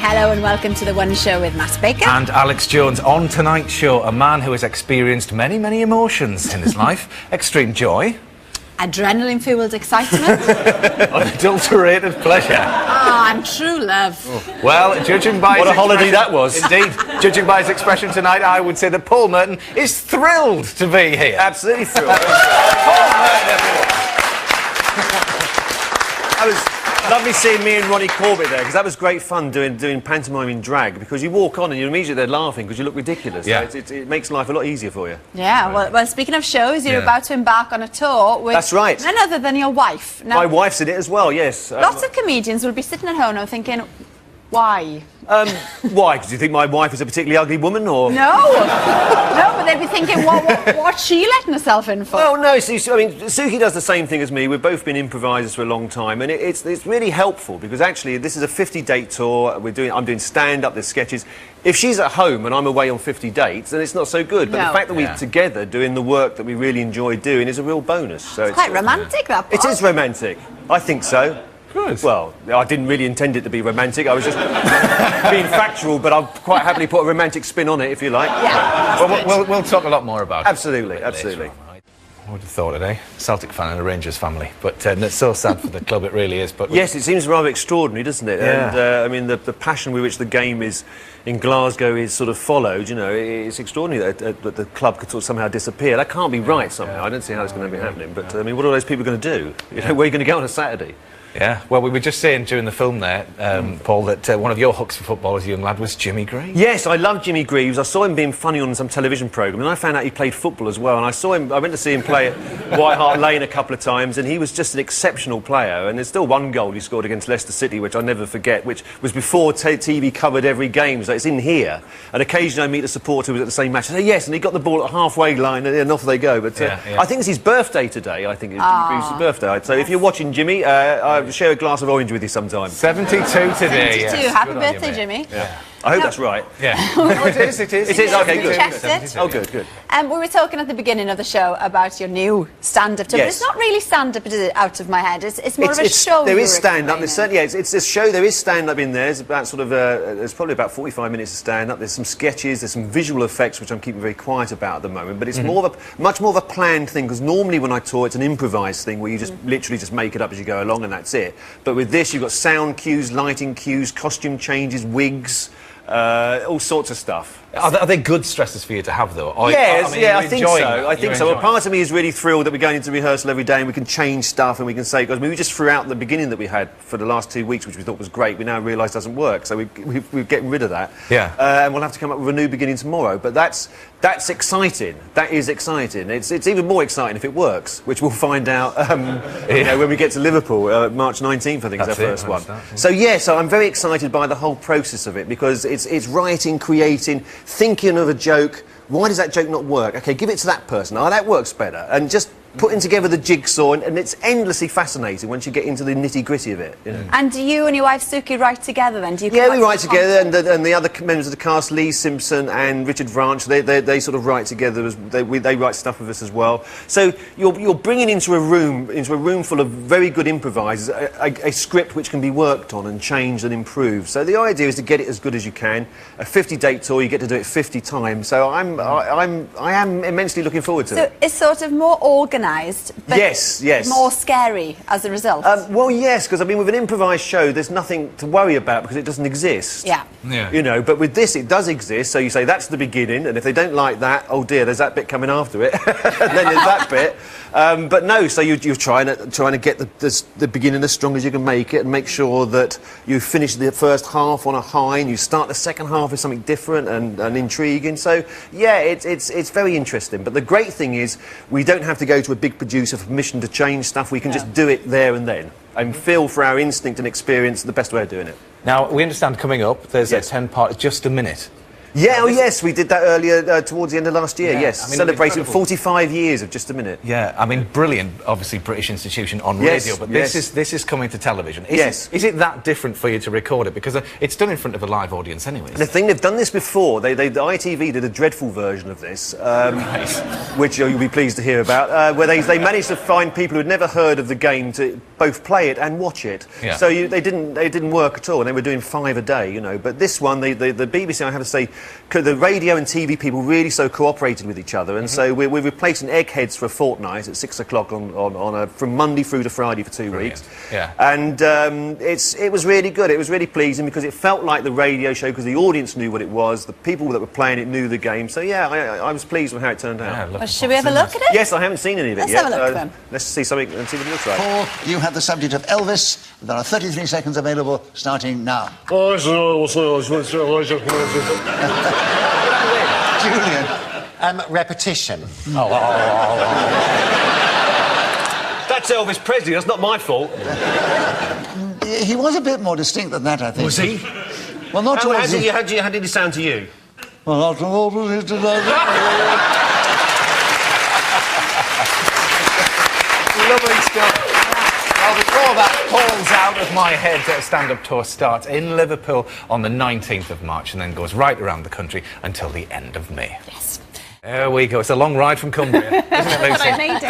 Hello and welcome to The One Show with Matt Baker. And Alex Jones. On tonight's show, a man who has experienced many, many emotions in his life. Extreme joy. Adrenaline-fueled excitement. Unadulterated pleasure. And true love. Oh. Well, judging by what a holiday that was. Indeed. Judging by his expression tonight, I would say that Paul Merton is thrilled to be here. Absolutely thrilled. Paul Merton, everyone. That was lovely seeing me and Ronnie Corbett there, because that was great fun doing pantomime in drag, because you walk on and you're immediately there laughing because you look ridiculous. Yeah. So it makes life a lot easier for you. Yeah, well, speaking of shows, you're about to embark on a tour with... That's right. None other than your wife. Now, my wife's in it as well, yes. Lots of comedians will be sitting at home now thinking, why? Why? Do you think my wife is a particularly ugly woman, or...? No. No, but they'd be thinking, what's she letting herself in for? Well, no, see, I mean, Suki does the same thing as me. We've both been improvisers for a long time, and it's really helpful, because actually this is a 50-date tour. I'm doing stand-up, there's sketches. If she's at home and I'm away on 50 dates, then it's not so good. But the fact that we're together doing the work that we really enjoy doing is a real bonus. So it's quite romantic, that part. It is romantic. I think so. Good. Well, I didn't really intend it to be romantic. I was just being factual, but I'll quite happily put a romantic spin on it, if you like. Yeah. Well, we'll talk a lot more about it. Absolutely, absolutely. I would have thought it, eh? Celtic fan and a Rangers family. But it's so sad for the club, it really is. But yes, it seems rather extraordinary, doesn't it? Yeah. And, I mean, the passion with which the game is in Glasgow is sort of followed, you know, it's extraordinary that the club could sort of somehow disappear. That can't be right somehow. I don't see how it's going to be happening. But, I mean, what are those people going to do? You know, where are you going to go on a Saturday? Yeah, well, we were just saying during the film there, Paul, that one of your hooks for football as a young lad was Jimmy Greaves. Yes, I love Jimmy Greaves. I saw him being funny on some television programme, and I found out he played football as well. And I went to see him play at White Hart Lane a couple of times, and he was just an exceptional player. And there's still one goal he scored against Leicester City, which I'll never forget, which was before TV covered every game. So it's in here. And occasionally I meet a supporter who was at the same match. I say, yes, and he got the ball at halfway line, and off they go. But I think it's his birthday today. I think it's Jimmy Greaves' birthday. So if you're watching Jimmy, I share a glass of orange with you sometime. 72 today. 72. Yes. Happy birthday, Jimmy. Yeah. I hope that's right. Yeah. Oh, it is. It is. Okay, good. Checked it. Oh, good, good. We were talking at the beginning of the show about your new stand-up tour, but it's not really stand-up, is it, out of my head? It's more of a show. There is stand-up. It's a show. There is stand-up in there. It's about sort of there's probably about 45 minutes of stand-up. There's some sketches. There's some visual effects, which I'm keeping very quiet about at the moment. But it's much more of a planned thing, because normally when I tour, it's an improvised thing where you just literally just make it up as you go along, and that's it. But with this, you've got sound cues, lighting cues, costume changes, wigs. All sorts of stuff. Are they good stresses for you to have, though? Yes, I think so. I think so. Well, part of me is really thrilled that we're going into rehearsal every day and we can change stuff and we can say, because we just threw out the beginning that we had for the last 2 weeks, which we thought was great, we now realise doesn't work. So we're getting rid of that. Yeah. And we'll have to come up with a new beginning tomorrow. But that's exciting. That is exciting. It's even more exciting if it works, which we'll find out you know, when we get to Liverpool. March 19th, I think, is our first one. So I'm very excited by the whole process of it, because it's writing, creating, thinking of a joke. Why does that joke not work? Okay, give it to that person. Oh, that works better. And just putting together the jigsaw, and it's endlessly fascinating once you get into the nitty-gritty of it. You know? And do you and your wife Suki write together then? Do you we write together, and the other members of the cast, Lee Simpson and Richard Branch, they sort of write together. They write stuff with us as well. So you're bringing into a room full of very good improvisers a script which can be worked on and changed and improved. So the idea is to get it as good as you can. A 50-date tour, you get to do it 50 times. So I am immensely looking forward to it. So it's sort of more organised. But yes. more scary as a result. Well, yes, because I mean, with an improvised show, there's nothing to worry about because it doesn't exist. Yeah. You know, but with this, it does exist. So you say that's the beginning, and if they don't like that, oh dear, there's that bit coming after it. And then there's that bit. But no, so you're trying to get the beginning as strong as you can make it, and make sure that you finish the first half on a high, and you start the second half with something different and intriguing. So yeah, it's very interesting. But the great thing is, we don't have to go to a big producer for permission to change stuff. We can just do it there and then, and feel for our instinct and experience the best way of doing it. Now, we understand coming up, there's a 10-part, just a minute. Yeah, oh yes, we did that earlier towards the end of last year, yes. I mean, celebrating 45 years of Just a Minute. Yeah, I mean, brilliant, obviously, British institution on radio, but this is coming to television. Is it that different for you to record it? Because it's done in front of a live audience anyway. The thing, they've done this before. The ITV did a dreadful version of this, which you'll be pleased to hear about, where they managed to find people who had never heard of the game to both play it and watch it. Yeah. So they didn't work at all, and they were doing 5 a day, you know. But this one, the BBC, I have to say, the radio and TV people really so cooperated with each other, and so we're replacing Eggheads for a fortnight at 6 o'clock from Monday through to Friday for 2 weeks. Yeah. And it was really good. It was really pleasing because it felt like the radio show because the audience knew what it was, the people that were playing it knew the game. So yeah, I was pleased with how it turned out. Well, should we have a look at it? Yes, I haven't seen any of it yet. Let's have a look then. Let's see something and see what it looks like. Paul, you have the subject of Elvis. There are 33 seconds available, starting now. Julian. Repetition. That's Elvis Presley. That's not my fault. He was a bit more distinct than that, I think. Was he? Well, not towards the... How did he sound to you? Well, Lovely stuff. Well, before that, Paul's Out of My Head stand-up tour starts in Liverpool on the 19th of March and then goes right around the country until the end of May. Yes. There we go. It's a long ride from Cumbria, isn't it, Lucy? But I made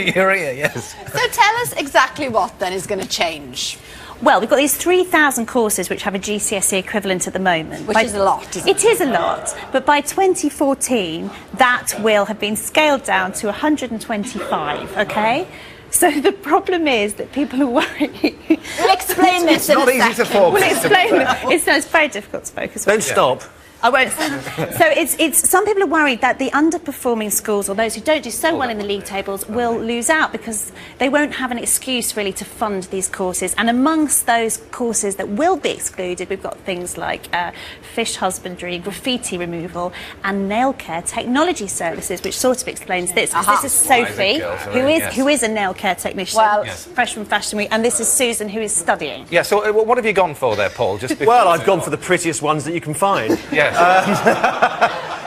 it. You're here, yes. So tell us exactly what then is going to change. Well, we've got these 3,000 courses which have a GCSE equivalent at the moment. Which is a lot, isn't it? It is a lot, but by 2014, that will have been scaled down to 125, OK? So the problem is that people are worried. We'll explain this in a second. It's not easy to focus. We'll explain it. It's very difficult to focus. Don't stop. I won't. So it's some people are worried that the underperforming schools or those who don't do so well in the league tables will lose out because they won't have an excuse really to fund these courses. And amongst those courses that will be excluded, we've got things like fish husbandry, graffiti removal, and nail care technology services, which sort of explains this. This is Sophie, who is a nail care technician, fresh from Fashion Week, and this is Susan, who is studying. Yeah. So what have you gone for there, Paul? Well, I've gone for the prettiest ones that you can find. Yeah.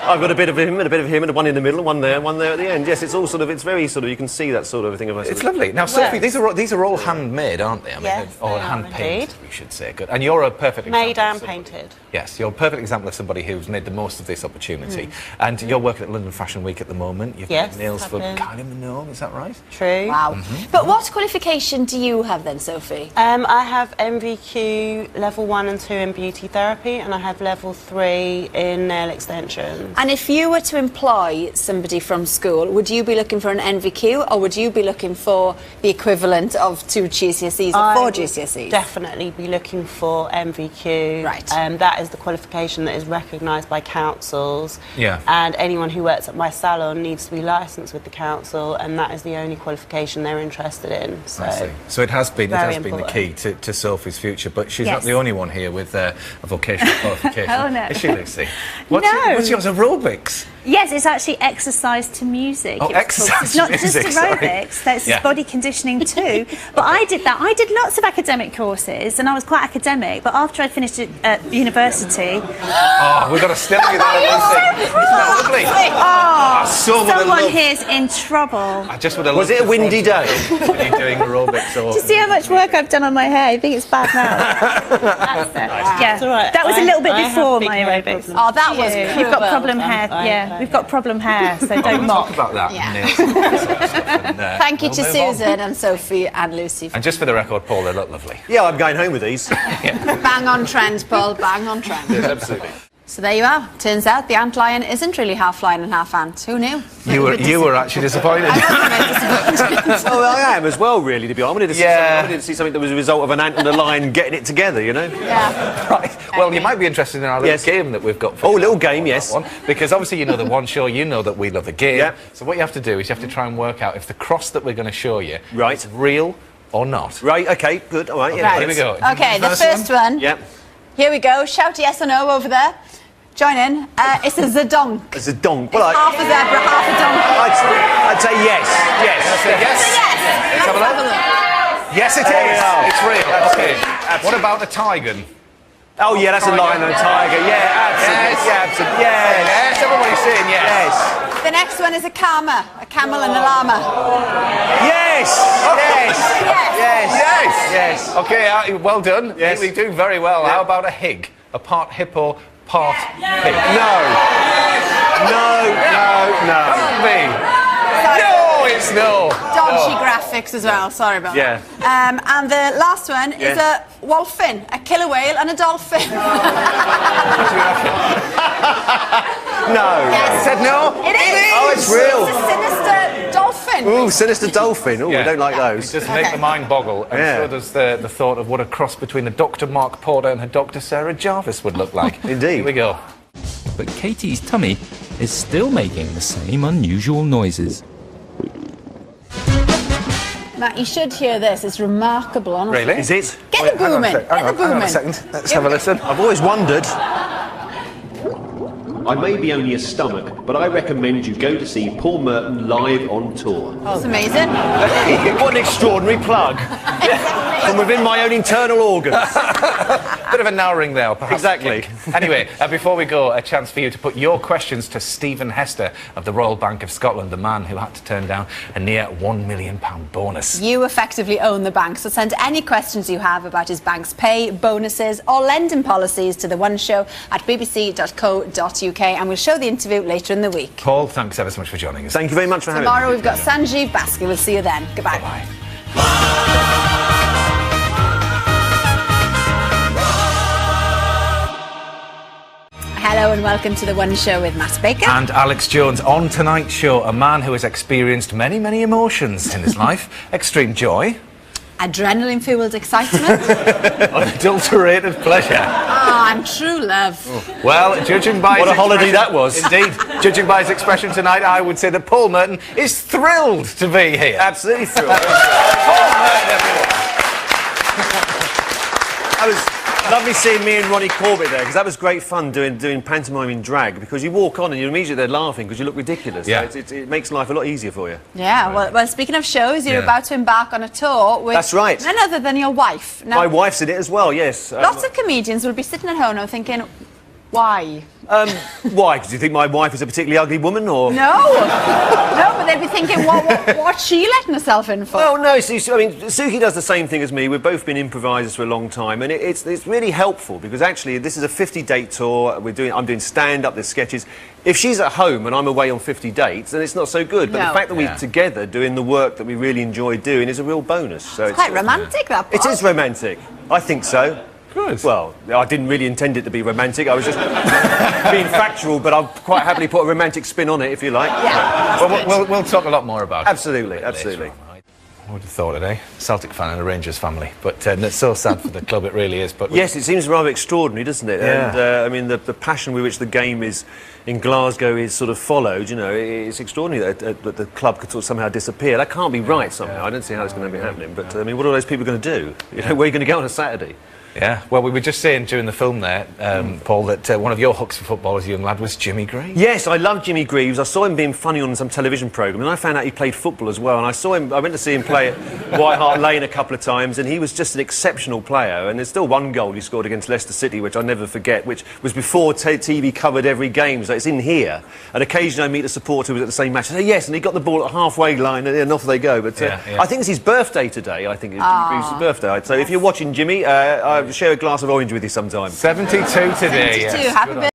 I've got a bit of him and a bit of him and one in the middle, one there at the end. Yes, it's all sort of, it's very sort of, you can see that sort of thing. It's lovely. Now, Sophie, these are all handmade, aren't they? I mean, yes, or hand-painted, we should say. Good. And you're a perfect example. Made and painted. Yes, you're a perfect example of somebody who's made the most of this opportunity. And you're working at London Fashion Week at the moment. You've made nails for Kylie Minogue, is that right? True. Wow. But what qualification do you have then, Sophie? I have MVQ level 1 and 2 in beauty therapy, and I have level 3 in nail extensions. And if you were to employ somebody from school, would you be looking for an NVQ or would you be looking for the equivalent of 2 GCSEs or 4 GCSEs? Definitely be looking for MVQ. Right. That is the qualification that is recognised by councils. Yeah. And anyone who works at my salon needs to be licensed with the council, and that is the only qualification they're interested in. So, I see. So it has been the key to Sophie's future, but she's not the only one here with a vocational qualification. Oh no. Is she, Lucy? What's yours? Aerobics? Yes, it's actually exercise to music. Oh, exercise to music. It's not just aerobics, that's body conditioning too. But I did that. I did lots of academic courses and I was quite academic, but after I finished at university... Oh, we've got to still you there, Lucy. Isn't that lovely? Someone here's in trouble. I just would have Was it a windy day? When you're doing aerobics or... Do you see how much work I've done on my hair? I think it's bad now. That's it. Yeah, It's all right. that was a little bit before my aerobics. Oh, that was You've got problem hair, we've got problem hair, so don't mock. Talk about that. Yeah. Thank you to Susan and Sophie and Lucy. And just for the record, Paul, they look lovely. Yeah, I'm going home with these. Bang on trend, Paul, bang on trend. Yes, absolutely. So there you are. Turns out the antlion isn't really half lion and half ant. Who knew? You were actually disappointed. Oh, I am as well, really, to be honest. I wanted to see something that was a result of an ant and a lion getting it together, you know? Yeah. Right. Well, you might be interested in our little game that we've got for you. Oh, little game, yes. Because obviously you know the one show, you know that we love the game. Yeah. So what you have to do is you have to try and work out if the cross that we're going to show you is real or not. Right, OK, good, all right. Okay, here we go. OK, the first one. Yeah. Here we go. Shout yes or no over there. Join in. It's a zadonk. It's a donk. Well, half a zebra, half a donkey. I'd say yes. Yes. Yes. Let's have a look. Yes, it is. It's real. Okay. What about a tiger? Oh, yeah, that's a lion and a tiger. Yeah, absolutely. Yes. Yeah, absolutely. Yeah. Yes, everybody's saying yes. Yes. The next one is a camel and a llama. Yes. Yes. Yes. Yes. Yes. Okay, well done. Yes. We do very well. Yeah. How about a hig? A part hippo, part pig. No. Can't be. Sorry. No, it's no. Dodgy graphics as well, sorry about Yeah. that. And the last one is a wolfin, a killer whale and a dolphin. No. You said no? It is! Oh, it's real. It's a sinister dolphin. Ooh, sinister dolphin. Ooh, I don't like those. It does make the mind boggle, and Yeah. so does the thought of what a cross between a Dr. Mark Porter and a Dr. Sarah Jarvis would look like. Indeed. Here we go. But Katie's tummy is still making the same unusual noises. Matt, you should hear this. It's remarkable, honestly. Really? Is it? Get the boom in. Get the boom Hang on a in. second. Let's have a listen. I've always wondered. I may be only a stomach, but I recommend you go to see Paul Merton live on tour. That's amazing. What an extraordinary plug. From within my own internal organs. Bit of a narrowing there, perhaps. Exactly. Anyway, before we go, a chance for you to put your questions to Stephen Hester of the Royal Bank of Scotland, the man who had to turn down a near £1 million bonus. You effectively own the bank, so send any questions you have about his bank's pay, bonuses or lending policies to the One Show at bbc.co.uk, and we'll show the interview later in the week. Paul, thanks ever so much for joining us. Thank you very much for having me. Tomorrow we've got Sanjeev Baski. We'll see you then. Goodbye. Bye. Hello and welcome to the One Show with Matt Baker. And Alex Jones. On tonight's show, a man who has experienced many, many emotions in his life. Extreme joy. Adrenaline-fueled excitement. Unadulterated pleasure. And true love. Well, judging by What his a holiday expression- that was. Indeed. Judging by his expression tonight, I would say that Paul Merton is thrilled to be here. Absolutely thrilled. Paul Merton, everyone. It was lovely seeing me and Ronnie Corbett there, because that was great fun doing pantomime in drag, because you walk on and you're immediately there laughing because you look ridiculous. Yeah. So it makes life a lot easier for you. Yeah, well, speaking of shows, you're Yeah. about to embark on a tour with That's right. none other than your wife. Now, My wife's in it as well, yes. lots of comedians will be sitting at home now thinking, why? Why? Do you think my wife is a particularly ugly woman, or...? No! No, but they'd be thinking, what's she letting herself in for? Well, no, I mean, Suki does the same thing as me. We've both been improvisers for a long time, and it's really helpful, because actually this is a 50-date tour. I'm doing stand-up, there's sketches. If she's at home and I'm away on 50 dates, then it's not so good. But No. the fact that we're together doing the work that we really enjoy doing is a real bonus. So It's quite romantic, that It part. is romantic. I think so. Good. Well, I didn't really intend it to be romantic. I was just being factual, but I'll quite happily put a romantic spin on it, if you like. Yeah. Well, we'll talk a lot more about it. Absolutely, absolutely. Later on, right? I would have thought it, eh? Celtic fan and a Rangers family. But it's so sad for the club, it really is. But Yes, it seems rather extraordinary, doesn't it? Yeah. And, I mean, the passion with which the game is in Glasgow is sort of followed, you know, it's extraordinary that the club could sort of somehow disappear. That can't be right somehow. I don't see how it's going to be happening. But, I mean, what are those people going to do? You know, where are you going to go on a Saturday? Yeah, well, we were just saying during the film there, Paul, that one of your hooks for football as a young lad was Jimmy Greaves. Yes, I love Jimmy Greaves. I saw him being funny on some television programme, and I found out he played football as well. And I went to see him play at White Hart Lane a couple of times, and he was just an exceptional player. And there's still one goal he scored against Leicester City, which I'll never forget, which was before TV covered every game. So it's in here. And occasionally I meet a supporter who was at the same match. I say, yes, and he got the ball at halfway line, and off they go. But I think it's his birthday today. I think it's Jimmy Greaves' birthday. So if you're watching Jimmy, I'll share a glass of orange with you sometime. 72 today. 72, yes. happy Good on birthday.